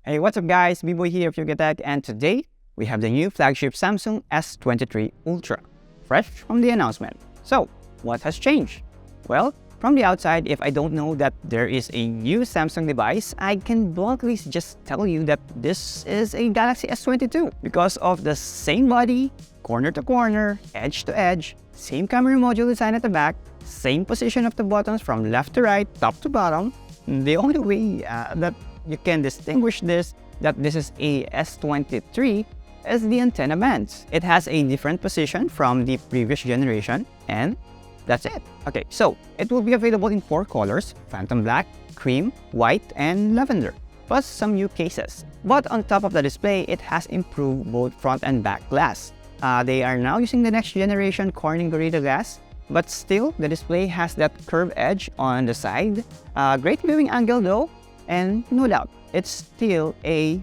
Hey, what's up guys, B-Boy here of Tech, and today we have the new flagship Samsung S23 Ultra, fresh from the announcement. So, what has changed? Well, from the outside, if I don't know that there is a new Samsung device, I can bluntly just tell you that this is a Galaxy S22 because of the same body, corner to corner, edge to edge, same camera module design at the back, same position of the buttons from left to right, top to bottom. The only way that you can distinguish that this is a S23 is the antenna bands. It has a different position from the previous generation, and that's it. Okay, so it will be available in 4 colors: phantom black, cream, white, and lavender, plus some new cases. But on top of the display, it has improved both front and back glass. They are now using the next generation Corning Gorilla Glass, but still the display has that curved edge on the side. Great viewing angle though, and no doubt, it's still a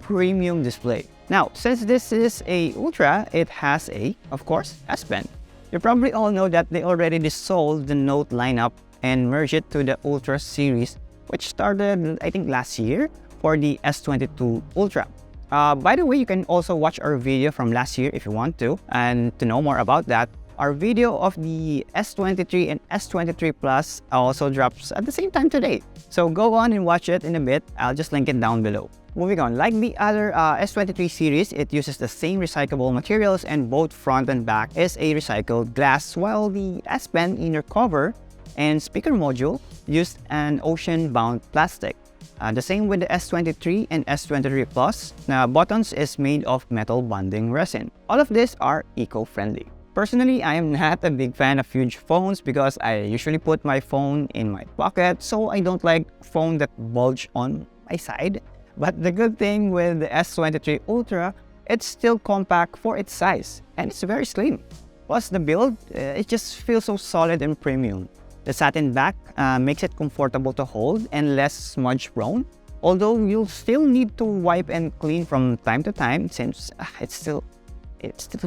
premium display. Now, since this is a Ultra, it has of course, S Pen. You probably all know that they already dissolved the Note lineup and merged it to the Ultra series, which started, I think, last year for the S22 Ultra. By the way, you can also watch our video from last year if you want to, and to know more about that. Our video of the S23 and S23 Plus also drops at the same time today. So go on and watch it in a bit. I'll just link it down below. Moving on, like the other S23 series, it uses the same recyclable materials, and both front and back is a recycled glass, while the S Pen inner cover and speaker module used an ocean-bound plastic. The same with the S23 and S23 Plus. Now, buttons is made of metal bonding resin. All of these are eco-friendly. Personally, I am not a big fan of huge phones because I usually put my phone in my pocket, so I don't like phone that bulge on my side. But the good thing with the S23 Ultra, it's still compact for its size, and it's very slim. Plus the build, it just feels so solid and premium. The satin back makes it comfortable to hold and less smudge prone, although you'll still need to wipe and clean from time to time since it's still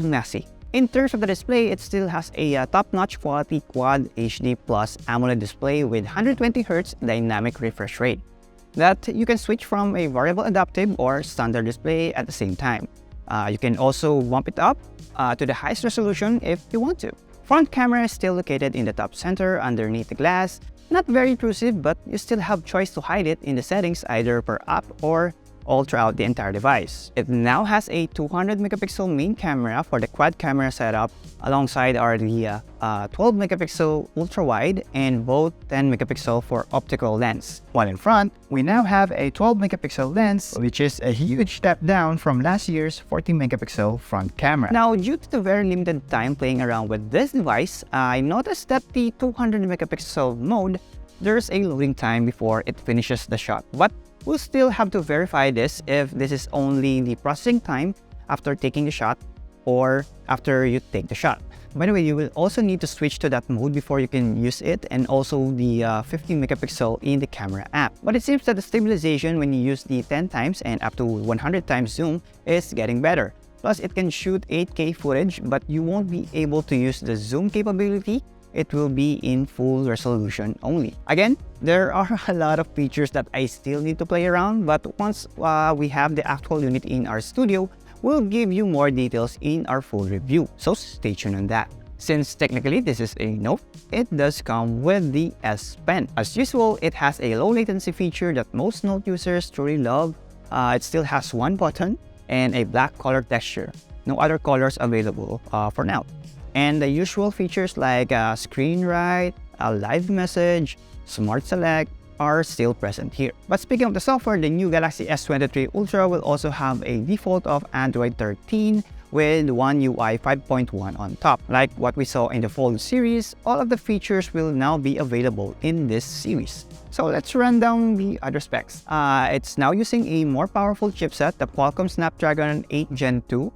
messy. In terms of the display, it still has a top-notch quality Quad HD Plus AMOLED display with 120Hz dynamic refresh rate that you can switch from a variable adaptive or standard display at the same time. You can also bump it up to the highest resolution if you want to. Front camera is still located in the top center underneath the glass. Not very intrusive, but you still have choice to hide it in the settings either per app or all throughout the entire device. It now has a 200 megapixel main camera for the quad camera setup. Alongside are the 12 megapixel ultra wide and both 10 megapixel for optical lens. While in front, we now have a 12 megapixel lens, which is a huge step down from last year's 14 megapixel front camera. Now, due to the very limited time playing around with this device, I noticed that the 200 megapixel mode, there's a loading time before it finishes the shot. But we'll still have to verify this if this is only the processing time after taking the shot or after you take the shot. By the way, you will also need to switch to that mode before you can use it, and also the 15 megapixel in the camera app. But it seems that the stabilization when you use the 10 times and up to 100 times zoom is getting better. Plus, it can shoot 8K footage, but you won't be able to use the zoom capability. It will be in full resolution only. Again, there are a lot of features that I still need to play around, but once we have the actual unit in our studio, we'll give you more details in our full review, so stay tuned on that. Since technically this is a Note, it does come with the S Pen. As usual, it has a low latency feature that most Note users truly love. It still has one button and a black color texture. No other colors available for now. And the usual features like screen write, a live message, smart select are still present here. But speaking of the software, the new Galaxy S23 Ultra will also have a default of Android 13 with One UI 5.1 on top. Like what we saw in the Fold series, all of the features will now be available in this series. So let's run down the other specs. It's now using a more powerful chipset, the Qualcomm Snapdragon 8 Gen 2,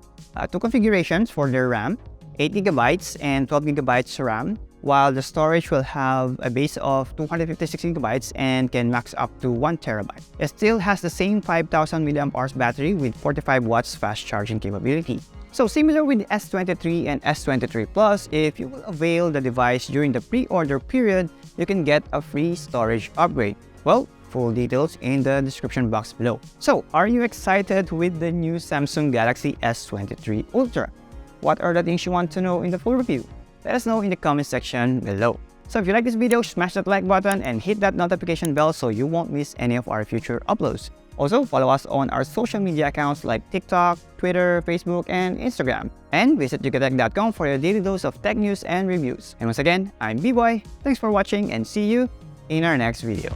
2 configurations for their RAM, 8GB and 12GB RAM, while the storage will have a base of 256GB and can max up to 1TB. It still has the same 5000 mAh battery with 45 watts fast charging capability. So similar with the S23 and S23 Plus, if you will avail the device during the pre-order period, you can get a free storage upgrade. Well, full details in the description box below. So, are you excited with the new Samsung Galaxy S23 Ultra? What are the things you want to know in the full review? Let us know in the comment section below. So if you like this video, smash that like button and hit that notification bell so you won't miss any of our future uploads. Also, follow us on our social media accounts like TikTok, Twitter, Facebook, and Instagram. And visit yugatech.com for your daily dose of tech news and reviews. And once again, I'm B-Boy. Thanks for watching and see you in our next video.